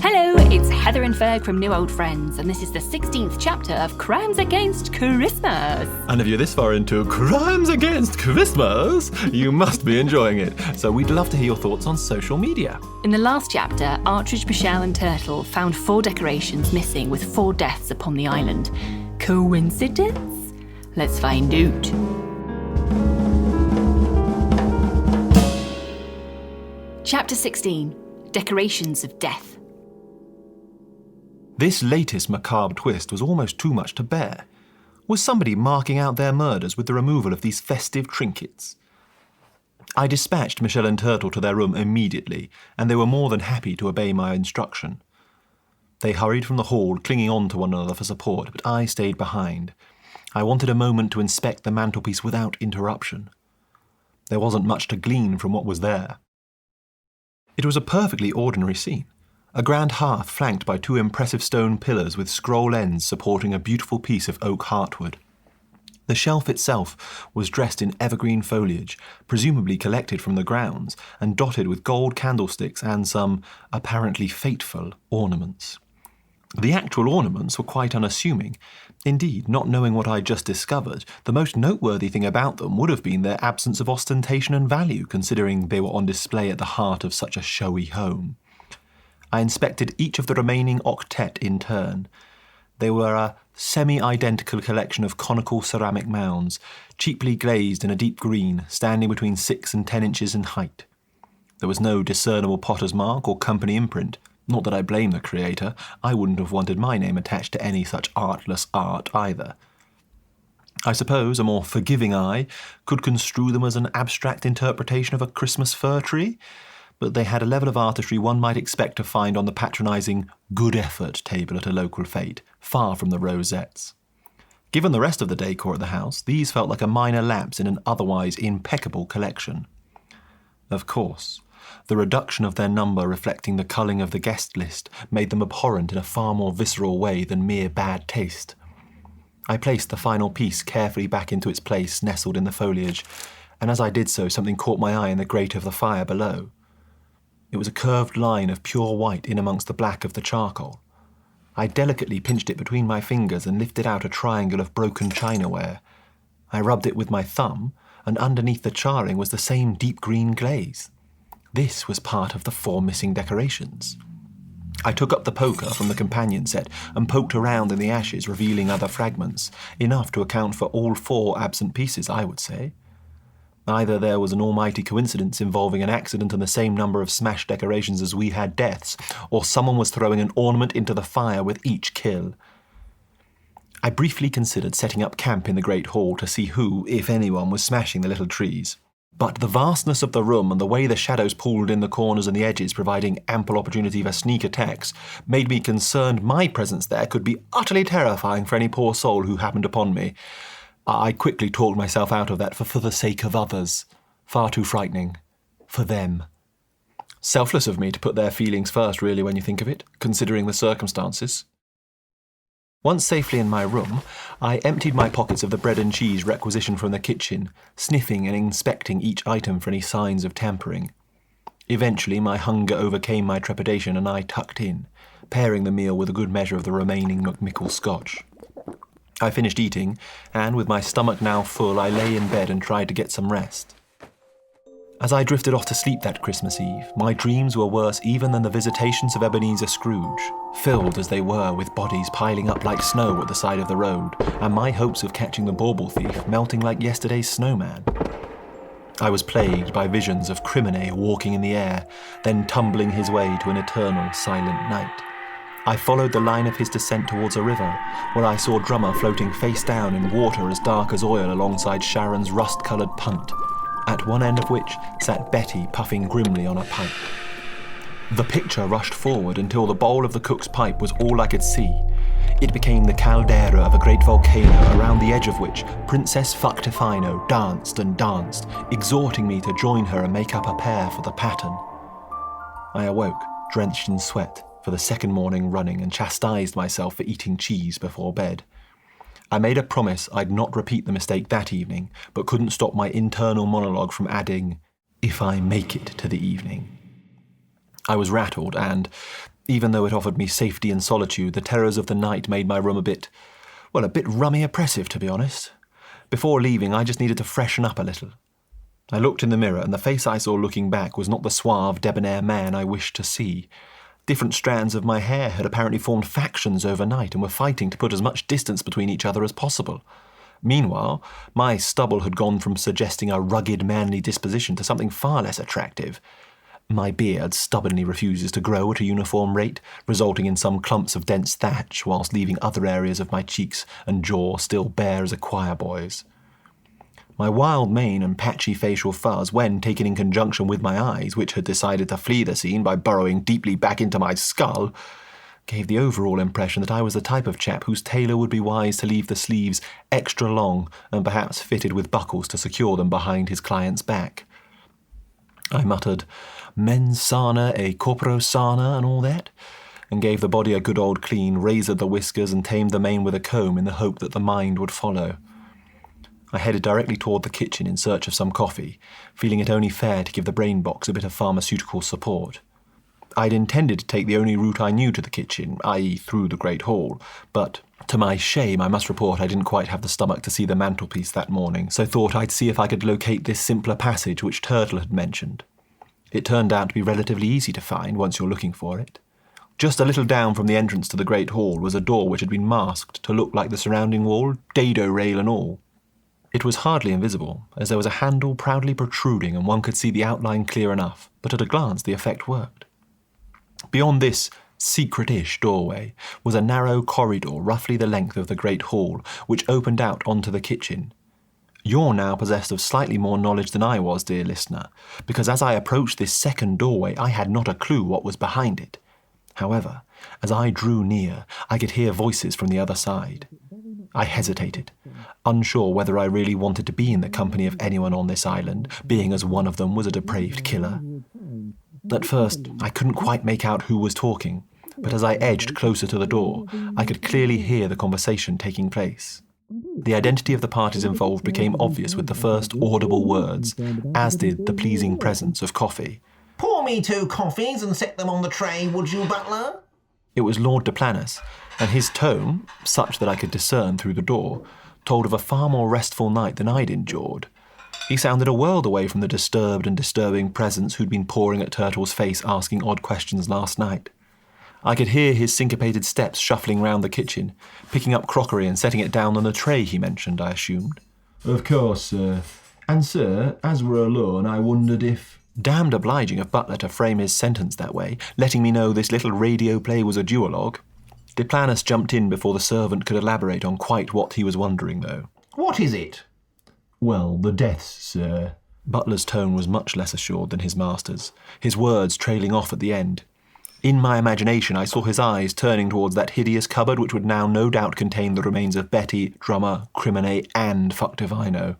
Hello, it's Heather and Ferg from New Old Friends, and this is the 16th chapter of Crimes Against Christmas. And if you're this far into Crimes Against Christmas, you must be enjoying it. So we'd love to hear your thoughts on social media. In the last chapter, Artridge, Michelle and Turtle found 4 decorations missing with 4 deaths upon the island. Coincidence? Let's find out. Chapter 16. Decorations of Death. This latest macabre twist was almost too much to bear. Was somebody marking out their murders with the removal of these festive trinkets? I dispatched Michelle and Turtle to their room immediately, and they were more than happy to obey my instruction. They hurried from the hall, clinging on to one another for support, but I stayed behind. I wanted a moment to inspect the mantelpiece without interruption. There wasn't much to glean from what was there. It was a perfectly ordinary scene. A grand hearth flanked by 2 impressive stone pillars with scroll ends supporting a beautiful piece of oak heartwood. The shelf itself was dressed in evergreen foliage, presumably collected from the grounds, and dotted with gold candlesticks and some, apparently fateful, ornaments. The actual ornaments were quite unassuming. Indeed, not knowing what I'd just discovered, the most noteworthy thing about them would have been their absence of ostentation and value, considering they were on display at the heart of such a showy home. I inspected each of the remaining octet in turn. They were a semi-identical collection of conical ceramic mounds, cheaply glazed in a deep green, standing between 6 and 10 inches in height. There was no discernible potter's mark or company imprint. Not that I blame the creator. I wouldn't have wanted my name attached to any such artless art either. I suppose a more forgiving eye could construe them as an abstract interpretation of a Christmas fir tree, but they had a level of artistry one might expect to find on the patronising good effort table at a local fete, far from the rosettes. Given the rest of the decor at the house, these felt like a minor lapse in an otherwise impeccable collection. Of course, the reduction of their number reflecting the culling of the guest list made them abhorrent in a far more visceral way than mere bad taste. I placed the final piece carefully back into its place nestled in the foliage, and as I did so something caught my eye in the grate of the fire below. It was a curved line of pure white in amongst the black of the charcoal. I delicately pinched it between my fingers and lifted out a triangle of broken chinaware. I rubbed it with my thumb, and underneath the charring was the same deep green glaze. This was part of the 4 missing decorations. I took up the poker from the companion set and poked around in the ashes, revealing other fragments, enough to account for all 4 absent pieces, I would say. Either there was an almighty coincidence involving an accident and the same number of smashed decorations as we had deaths, or someone was throwing an ornament into the fire with each kill. I briefly considered setting up camp in the Great Hall to see who, if anyone, was smashing the little trees. But the vastness of the room and the way the shadows pooled in the corners and the edges, providing ample opportunity for sneak attacks, made me concerned my presence there could be utterly terrifying for any poor soul who happened upon me. I quickly talked myself out of that for the sake of others. Far too frightening. For them. Selfless of me to put their feelings first, really, when you think of it, considering the circumstances. Once safely in my room, I emptied my pockets of the bread and cheese requisitioned from the kitchen, sniffing and inspecting each item for any signs of tampering. Eventually, my hunger overcame my trepidation and I tucked in, pairing the meal with a good measure of the remaining McMickle scotch. I finished eating, and with my stomach now full, I lay in bed and tried to get some rest. As I drifted off to sleep that Christmas Eve, my dreams were worse even than the visitations of Ebenezer Scrooge, filled as they were with bodies piling up like snow at the side of the road, and my hopes of catching the bauble thief melting like yesterday's snowman. I was plagued by visions of Crimine walking in the air, then tumbling his way to an eternal silent night. I followed the line of his descent towards a river, where I saw Drummer floating face down in water as dark as oil alongside Sharon's rust-coloured punt, at one end of which sat Betty puffing grimly on a pipe. The picture rushed forward until the bowl of the cook's pipe was all I could see. It became the caldera of a great volcano, around the edge of which Princess Fucktefino danced and danced, exhorting me to join her and make up a pair for the pattern. I awoke, drenched in sweat, for the 2nd morning running and chastised myself for eating cheese before bed. I made a promise I'd not repeat the mistake that evening, but couldn't stop my internal monologue from adding, if I make it to the evening. I was rattled, and, even though it offered me safety and solitude, the terrors of the night made my room a bit rummy oppressive, to be honest. Before leaving, I just needed to freshen up a little. I looked in the mirror, and the face I saw looking back was not the suave, debonair man I wished to see. Different strands of my hair had apparently formed factions overnight and were fighting to put as much distance between each other as possible. Meanwhile, my stubble had gone from suggesting a rugged, manly disposition to something far less attractive. My beard stubbornly refuses to grow at a uniform rate, resulting in some clumps of dense thatch, whilst leaving other areas of my cheeks and jaw still bare as a choir boy's. My wild mane and patchy facial fuzz, when taken in conjunction with my eyes, which had decided to flee the scene by burrowing deeply back into my skull, gave the overall impression that I was the type of chap whose tailor would be wise to leave the sleeves extra long and perhaps fitted with buckles to secure them behind his client's back. I muttered, "Mens sana e corpore sana," and all that, and gave the body a good old clean, razored the whiskers and tamed the mane with a comb in the hope that the mind would follow. I headed directly toward the kitchen in search of some coffee, feeling it only fair to give the brain box a bit of pharmaceutical support. I'd intended to take the only route I knew to the kitchen, i.e. through the Great Hall, but to my shame I must report I didn't quite have the stomach to see the mantelpiece that morning, so thought I'd see if I could locate this simpler passage which Turtle had mentioned. It turned out to be relatively easy to find once you're looking for it. Just a little down from the entrance to the Great Hall was a door which had been masked to look like the surrounding wall, dado rail and all. It was hardly invisible, as there was a handle proudly protruding and one could see the outline clear enough, but at a glance the effect worked. Beyond this secret-ish doorway was a narrow corridor roughly the length of the Great Hall, which opened out onto the kitchen. You're now possessed of slightly more knowledge than I was, dear listener, because as I approached this second doorway I had not a clue what was behind it. However, as I drew near, I could hear voices from the other side. I hesitated, unsure whether I really wanted to be in the company of anyone on this island, being as one of them was a depraved killer. At first, I couldn't quite make out who was talking, but as I edged closer to the door, I could clearly hear the conversation taking place. The identity of the parties involved became obvious with the first audible words, as did the pleasing presence of coffee. "Pour me 2 coffees and set them on the tray, would you, butler?" It was Lord Duplanus, and his tone, such that I could discern through the door, told of a far more restful night than I'd endured. He sounded a world away from the disturbed and disturbing presence who'd been pouring at Turtle's face asking odd questions last night. I could hear his syncopated steps shuffling round the kitchen, picking up crockery and setting it down on a tray he mentioned, I assumed. "Of course, sir. And, sir, as we're alone, I wondered if—" Damned obliging of Butler to frame his sentence that way, letting me know this little radio play was a duologue. Duplanus jumped in before the servant could elaborate on quite what he was wondering, though. "What is it?" "Well, the deaths, sir." Butler's tone was much less assured than his master's, his words trailing off at the end. In my imagination, I saw his eyes turning towards that hideous cupboard which would now no doubt contain the remains of Betty, Drummer, Crimine, and Fucktivino.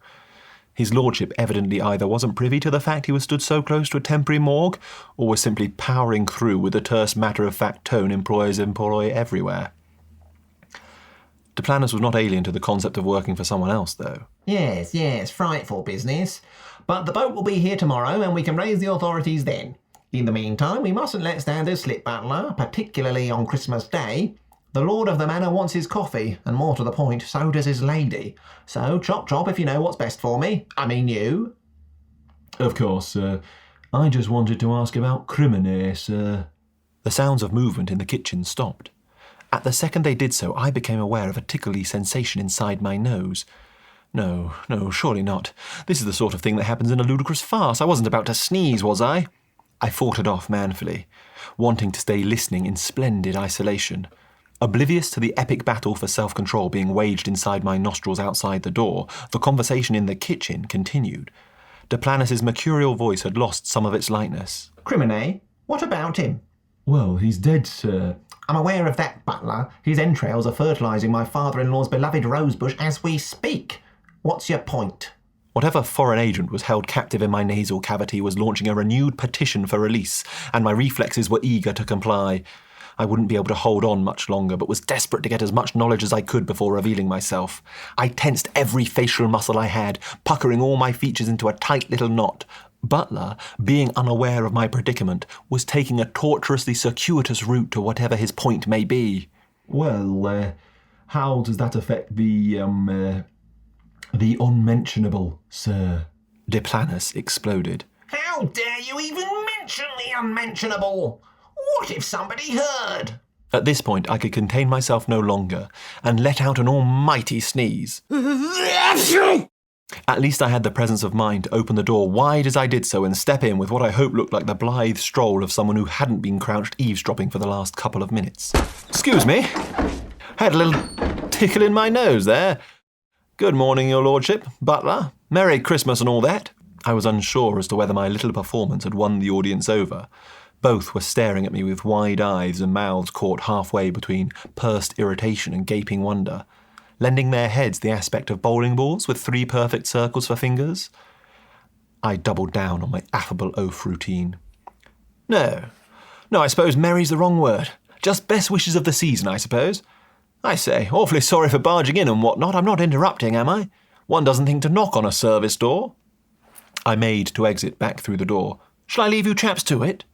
His lordship evidently either wasn't privy to the fact he was stood so close to a temporary morgue, or was simply powering through with the terse matter-of-fact tone employers employ everywhere. Duplanus was not alien to the concept of working for someone else, though. Yes, frightful business. But the boat will be here tomorrow and we can raise the authorities then. In the meantime, we mustn't let standards slip, butler, particularly on Christmas Day. The lord of the manor wants his coffee, and more to the point, so does his lady. So chop chop if you know what's best for me. I mean you." "Of course, sir. I just wanted to ask about Crimine, sir." The sounds of movement in the kitchen stopped. At the second they did so, I became aware of a tickly sensation inside my nose. No, surely not. This is the sort of thing that happens in a ludicrous farce. I wasn't about to sneeze, was I? I fought it off manfully, wanting to stay listening in splendid isolation. Oblivious to the epic battle for self-control being waged inside my nostrils outside the door, the conversation in the kitchen continued. Duplanus's mercurial voice had lost some of its lightness. "Crimine, what about him?" "Well, he's dead, sir." "I'm aware of that, butler. His entrails are fertilising my father-in-law's beloved rosebush as we speak. What's your point?" Whatever foreign agent was held captive in my nasal cavity was launching a renewed petition for release, and my reflexes were eager to comply. I wouldn't be able to hold on much longer, but was desperate to get as much knowledge as I could before revealing myself. I tensed every facial muscle I had, puckering all my features into a tight little knot. Butler, being unaware of my predicament, was taking a tortuously circuitous route to whatever his point may be. Well, how does that affect the unmentionable, sir? Deplanus exploded. How dare you even mention the unmentionable? What if somebody heard? At this point, I could contain myself no longer and let out an almighty sneeze. At least I had the presence of mind to open the door wide as I did so and step in with what I hope looked like the blithe stroll of someone who hadn't been crouched eavesdropping for the last couple of minutes. Excuse me. Had a little tickle in my nose there. Good morning, your lordship, butler. Merry Christmas and all that. I was unsure as to whether my little performance had won the audience over. Both were staring at me with wide eyes and mouths caught halfway between pursed irritation and gaping wonder, lending their heads the aspect of bowling balls with 3 perfect circles for fingers. I doubled down on my affable oath routine. No, I suppose merry's the wrong word. Just best wishes of the season, I suppose. I say, awfully sorry for barging in and whatnot. I'm not interrupting, am I? One doesn't think to knock on a service door. I made to exit back through the door. Shall I leave you chaps to it?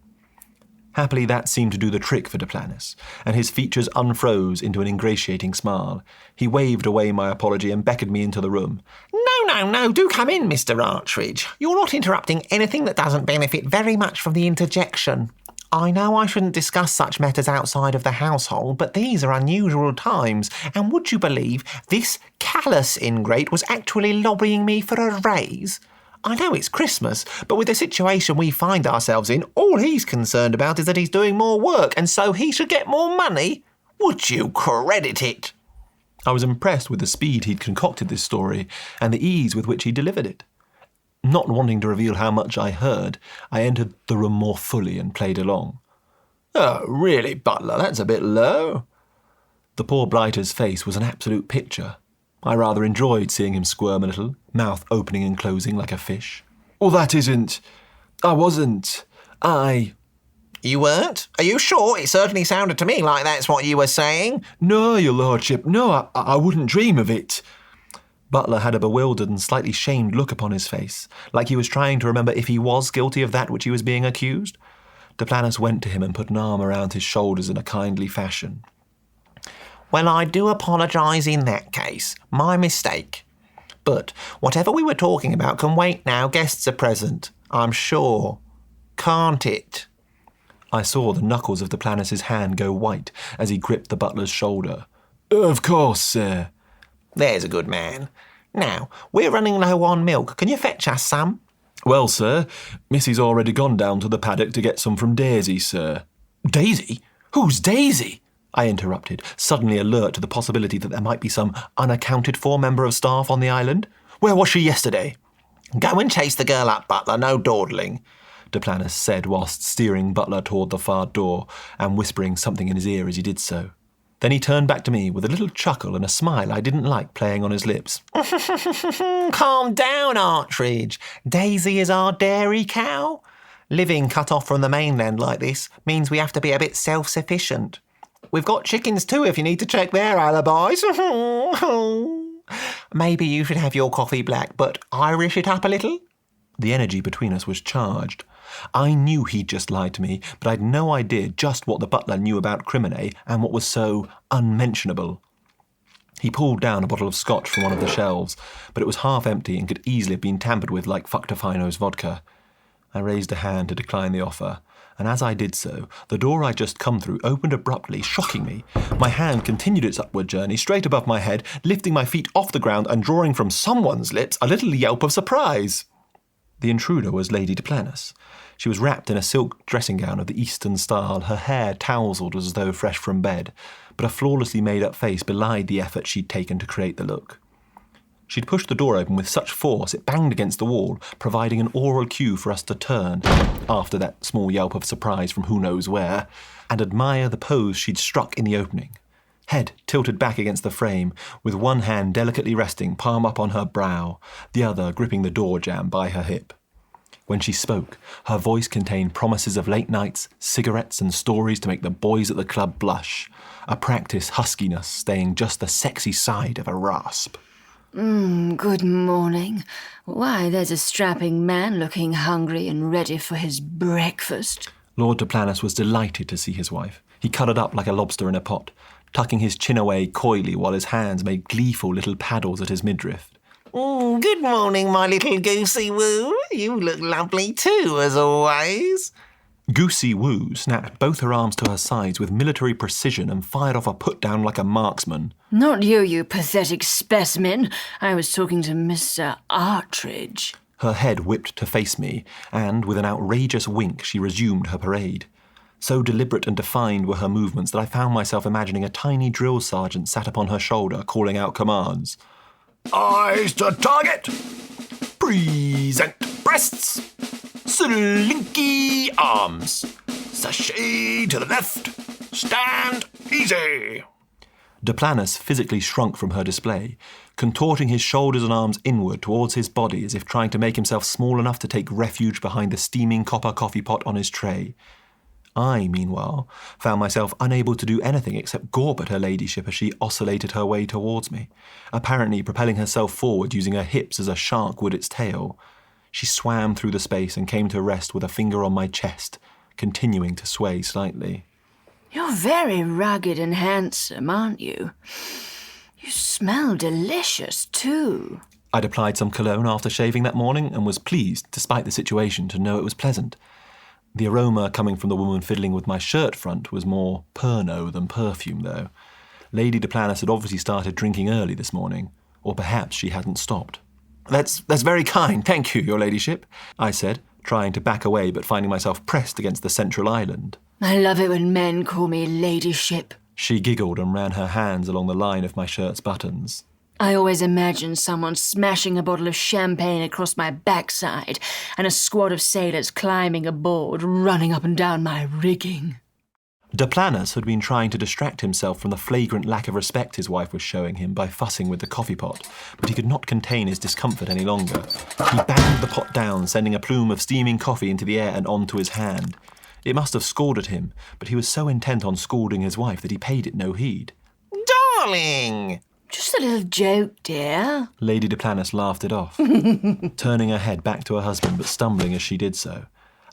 Happily, that seemed to do the trick for Deplanus, and his features unfroze into an ingratiating smile. He waved away my apology and beckoned me into the room. No, do come in, Mr. Artridge. You're not interrupting anything that doesn't benefit very much from the interjection. I know I shouldn't discuss such matters outside of the household, but these are unusual times, and would you believe this callous ingrate was actually lobbying me for a raise? I know it's Christmas, but with the situation we find ourselves in, all he's concerned about is that he's doing more work, and so he should get more money. Would you credit it? I was impressed with the speed he'd concocted this story and the ease with which he delivered it. Not wanting to reveal how much I heard, I entered the room more fully and played along. Oh, really, butler, that's a bit low. The poor blighter's face was an absolute picture. I rather enjoyed seeing him squirm a little, mouth opening and closing like a fish. Well, that isn't... I wasn't... You weren't? Are you sure? It certainly sounded to me like that's what you were saying. No, your lordship, no, I wouldn't dream of it. Butler had a bewildered and slightly shamed look upon his face, like he was trying to remember if he was guilty of that which he was being accused. Deplanus went to him and put an arm around his shoulders in a kindly fashion. Well, I do apologise in that case. My mistake. But whatever we were talking about can wait now. Guests are present, I'm sure. Can't it? I saw the knuckles of Deplanus's hand go white as he gripped the butler's shoulder. Of course, sir. There's a good man. Now, we're running low on milk. Can you fetch us some? Well, sir, Missy's already gone down to the paddock to get some from Daisy, sir. Daisy? Who's Daisy? I interrupted, suddenly alert to the possibility that there might be some unaccounted-for member of staff on the island. Where was she yesterday? Go and chase the girl up, butler, no dawdling, Deplanus said whilst steering Butler toward the far door and whispering something in his ear as he did so. Then he turned back to me with a little chuckle and a smile I didn't like playing on his lips. Calm down, Artridge. Daisy is our dairy cow. Living cut off from the mainland like this means we have to be a bit self-sufficient. We've got chickens too if you need to check their alibis. Maybe you should have your coffee black, but Irish it up a little. The energy between us was charged. I knew he'd just lied to me, but I'd no idea just what the butler knew about Crimine and what was so unmentionable. He pulled down a bottle of scotch from one of the shelves, but it was half empty and could easily have been tampered with like Fuctofino's vodka. I raised a hand to decline the offer, and as I did so, the door I'd just come through opened abruptly, shocking me. My hand continued its upward journey straight above my head, lifting my feet off the ground and drawing from someone's lips a little yelp of surprise. The intruder was Lady Deplanus. She was wrapped in a silk dressing gown of the Eastern style, her hair tousled as though fresh from bed, but a flawlessly made-up face belied the effort she'd taken to create the look. She'd pushed the door open with such force it banged against the wall, providing an oral cue for us to turn, after that small yelp of surprise from who knows where, and admire the pose she'd struck in the opening. Head tilted back against the frame, with one hand delicately resting, palm up on her brow, the other gripping the door jamb by her hip. When she spoke, her voice contained promises of late nights, cigarettes and stories to make the boys at the club blush, a practiced huskiness staying just the sexy side of a rasp. Good morning. Why, there's a strapping man looking hungry and ready for his breakfast. Lord Duplanus was delighted to see his wife. He cuddled up like a lobster in a pot, tucking his chin away coyly while his hands made gleeful little paddles at his midriff. Good morning, my little goosey woo. You look lovely too, as always. Goosey Woo snapped both her arms to her sides with military precision and fired off a put-down like a marksman. Not you, you pathetic specimen. I was talking to Mr. Artridge. Her head whipped to face me, and with an outrageous wink she resumed her parade. So deliberate and defined were her movements that I found myself imagining a tiny drill sergeant sat upon her shoulder calling out commands. Eyes to target! Present breasts! Slinky arms! Sashay to the left! Stand easy! Duplanus physically shrunk from her display, contorting his shoulders and arms inward towards his body as if trying to make himself small enough to take refuge behind the steaming copper coffee pot on his tray. I, meanwhile, found myself unable to do anything except gawp at her ladyship as she oscillated her way towards me, apparently propelling herself forward using her hips as a shark would its tail. She swam through the space and came to rest with a finger on my chest, continuing to sway slightly. You're very rugged and handsome, aren't you? You smell delicious, too. I'd applied some cologne after shaving that morning and was pleased, despite the situation, to know it was pleasant. The aroma coming from the woman fiddling with my shirt front was more Pernod than perfume, though. Lady Duplanus had obviously started drinking early this morning, or perhaps she hadn't stopped. That's very kind, thank you, your ladyship, I said, trying to back away but finding myself pressed against the central island. I love it when men call me ladyship. She giggled and ran her hands along the line of my shirt's buttons. I always imagine someone smashing a bottle of champagne across my backside and a squad of sailors climbing aboard, running up and down my rigging. Duplanus had been trying to distract himself from the flagrant lack of respect his wife was showing him by fussing with the coffee pot, but he could not contain his discomfort any longer. He banged the pot down, sending a plume of steaming coffee into the air and onto his hand. It must have scalded him, but he was so intent on scalding his wife that he paid it no heed. Darling! Just a little joke, dear. Lady Duplanus laughed it off, turning her head back to her husband but stumbling as she did so.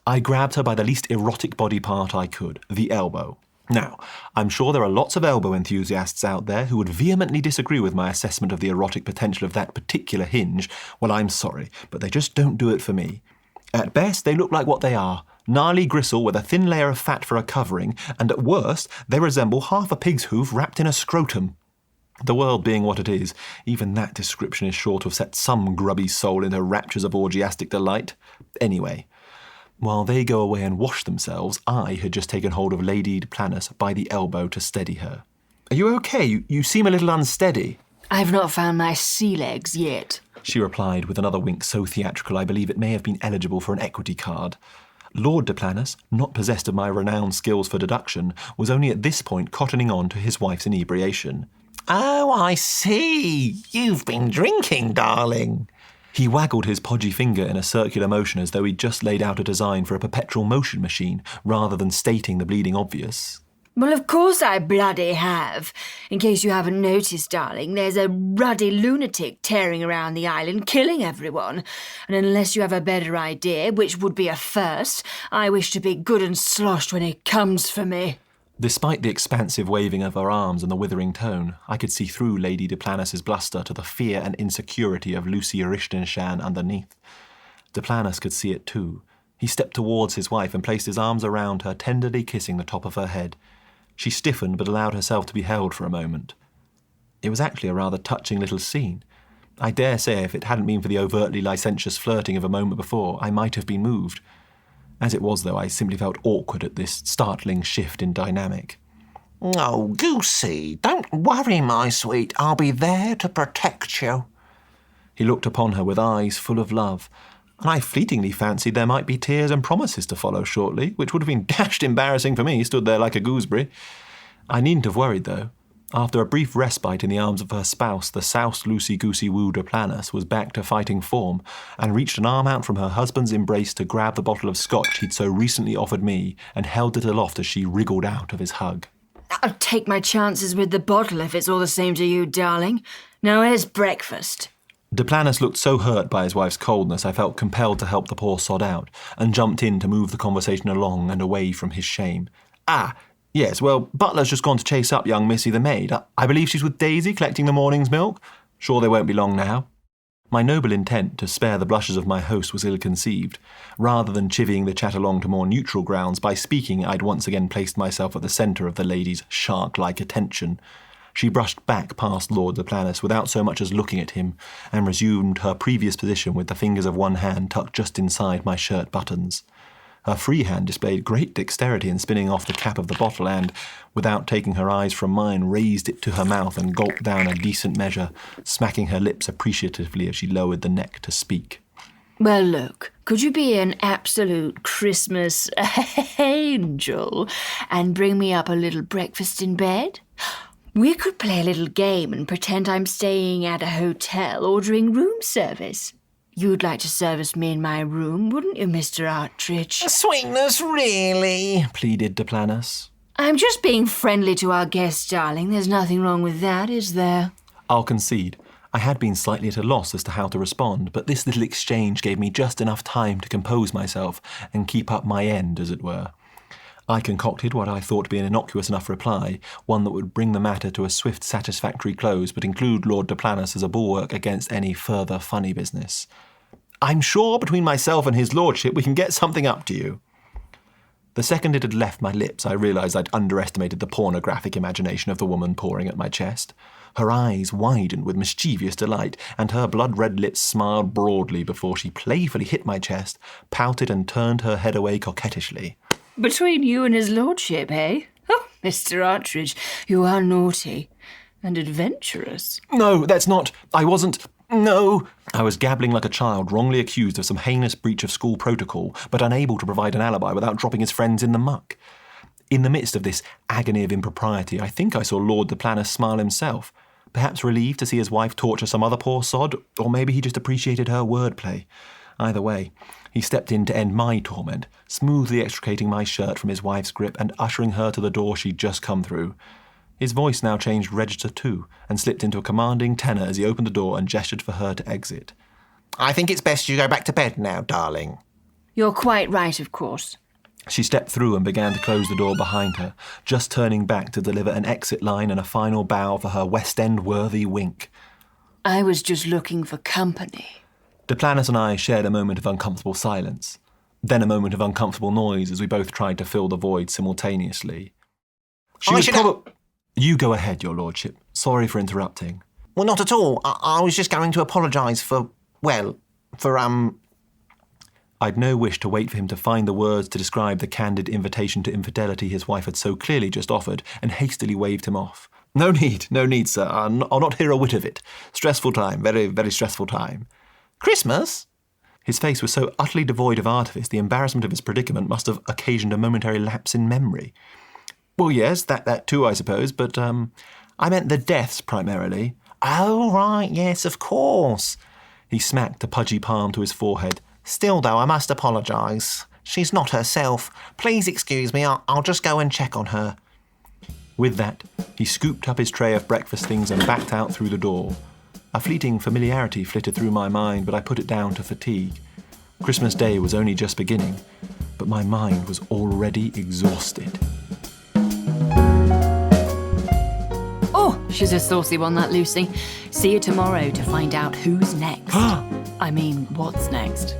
I grabbed her by the least erotic body part I could, the elbow. Now, I'm sure there are lots of elbow enthusiasts out there who would vehemently disagree with my assessment of the erotic potential of that particular hinge. Well, I'm sorry, but they just don't do it for me. At best, they look like what they are, gnarly gristle with a thin layer of fat for a covering, and at worst, they resemble half a pig's hoof wrapped in a scrotum. The world being what it is, even that description is sure to have set some grubby soul into raptures of orgiastic delight. Anyway, while they go away and wash themselves, I had just taken hold of Lady Duplanus by the elbow to steady her. Are you okay? You seem a little unsteady. I've not found my sea legs yet, she replied with another wink so theatrical I believe it may have been eligible for an equity card. Lord Duplanus, not possessed of my renowned skills for deduction, was only at this point cottoning on to his wife's inebriation. Oh, I see. You've been drinking, darling. He waggled his podgy finger in a circular motion as though he'd just laid out a design for a perpetual motion machine, rather than stating the bleeding obvious. Well, of course I bloody have. In case you haven't noticed, darling, there's a ruddy lunatic tearing around the island, killing everyone. And unless you have a better idea, which would be a first, I wish to be good and sloshed when he comes for me. Despite the expansive waving of her arms and the withering tone, I could see through Lady Duplanus's bluster to the fear and insecurity of Lucy Richshtenshan underneath. Duplanus could see it too. He stepped towards his wife and placed his arms around her, tenderly kissing the top of her head. She stiffened but allowed herself to be held for a moment. It was actually a rather touching little scene. I dare say if it hadn't been for the overtly licentious flirting of a moment before, I might have been moved. As it was, though, I simply felt awkward at this startling shift in dynamic. Oh, Goosey, don't worry, my sweet. I'll be there to protect you. He looked upon her with eyes full of love, and I fleetingly fancied there might be tears and promises to follow shortly, which would have been dashed embarrassing for me, stood there like a gooseberry. I needn't have worried, though. After a brief respite in the arms of her spouse, the soused loosey-goosey-woo Deplanus was back to fighting form and reached an arm out from her husband's embrace to grab the bottle of scotch he'd so recently offered me and held it aloft as she wriggled out of his hug. I'll take my chances with the bottle if it's all the same to you, darling. Now where's breakfast? Deplanus looked so hurt by his wife's coldness I felt compelled to help the poor sod out and jumped in to move the conversation along and away from his shame. Ah, yes, well, Butler's just gone to chase up young Missy the maid. I believe she's with Daisy collecting the morning's milk. Sure they won't be long now. My noble intent to spare the blushes of my host was ill-conceived. Rather than chivying the chat along to more neutral grounds, by speaking I'd once again placed myself at the centre of the lady's shark-like attention. She brushed back past Lord Deplanus without so much as looking at him, and resumed her previous position with the fingers of one hand tucked just inside my shirt buttons. Her free hand displayed great dexterity in spinning off the cap of the bottle and, without taking her eyes from mine, raised it to her mouth and gulped down a decent measure, smacking her lips appreciatively as she lowered the neck to speak. Well, look, could you be an absolute Christmas angel and bring me up a little breakfast in bed? We could play a little game and pretend I'm staying at a hotel ordering room service. You'd like to service me in my room, wouldn't you, Mr. Artridge? Sweetness, really? Pleaded Deplanus. I'm just being friendly to our guests, darling. There's nothing wrong with that, is there? I'll concede. I had been slightly at a loss as to how to respond, but this little exchange gave me just enough time to compose myself and keep up my end, as it were. I concocted what I thought to be an innocuous enough reply, one that would bring the matter to a swift, satisfactory close, but include Lord Deplanus as a bulwark against any further funny business. I'm sure between myself and his lordship we can get something up to you. The second it had left my lips, I realised I'd underestimated the pornographic imagination of the woman pouring at my chest. Her eyes widened with mischievous delight, and her blood-red lips smiled broadly before she playfully hit my chest, pouted and turned her head away coquettishly. Between you and his lordship, eh? Oh, Mr. Artridge, you are naughty and adventurous. No, that's not. I wasn't. No. I was gabbling like a child, wrongly accused of some heinous breach of school protocol, but unable to provide an alibi without dropping his friends in the muck. In the midst of this agony of impropriety, I think I saw Lord Deplanus smile himself, perhaps relieved to see his wife torture some other poor sod, or maybe he just appreciated her wordplay. Either way, he stepped in to end my torment, smoothly extricating my shirt from his wife's grip and ushering her to the door she'd just come through. His voice now changed register too, and slipped into a commanding tenor as he opened the door and gestured for her to exit. I think it's best you go back to bed now, darling. You're quite right, of course. She stepped through and began to close the door behind her, just turning back to deliver an exit line and a final bow for her West End-worthy wink. I was just looking for company. Deplanus and I shared a moment of uncomfortable silence, then a moment of uncomfortable noise as we both tried to fill the void simultaneously. You go ahead, your lordship. Sorry for interrupting. Well, not at all. I was just going to apologise for I'd no wish to wait for him to find the words to describe the candid invitation to infidelity his wife had so clearly just offered, and hastily waved him off. No need, sir. I'll not hear a whit of it. Stressful time, very, very stressful time. Christmas? His face was so utterly devoid of artifice, the embarrassment of his predicament must have occasioned a momentary lapse in memory. Well, yes, that too, I suppose, but, I meant the deaths, primarily. Oh, right, yes, of course. He smacked a pudgy palm to his forehead. Still, though, I must apologise. She's not herself. Please excuse me, I'll just go and check on her. With that, he scooped up his tray of breakfast things and backed out through the door. A fleeting familiarity flitted through my mind, but I put it down to fatigue. Christmas Day was only just beginning, but my mind was already exhausted. Oh, she's a saucy one, that Lucy. See you tomorrow to find out who's next. I mean, what's next?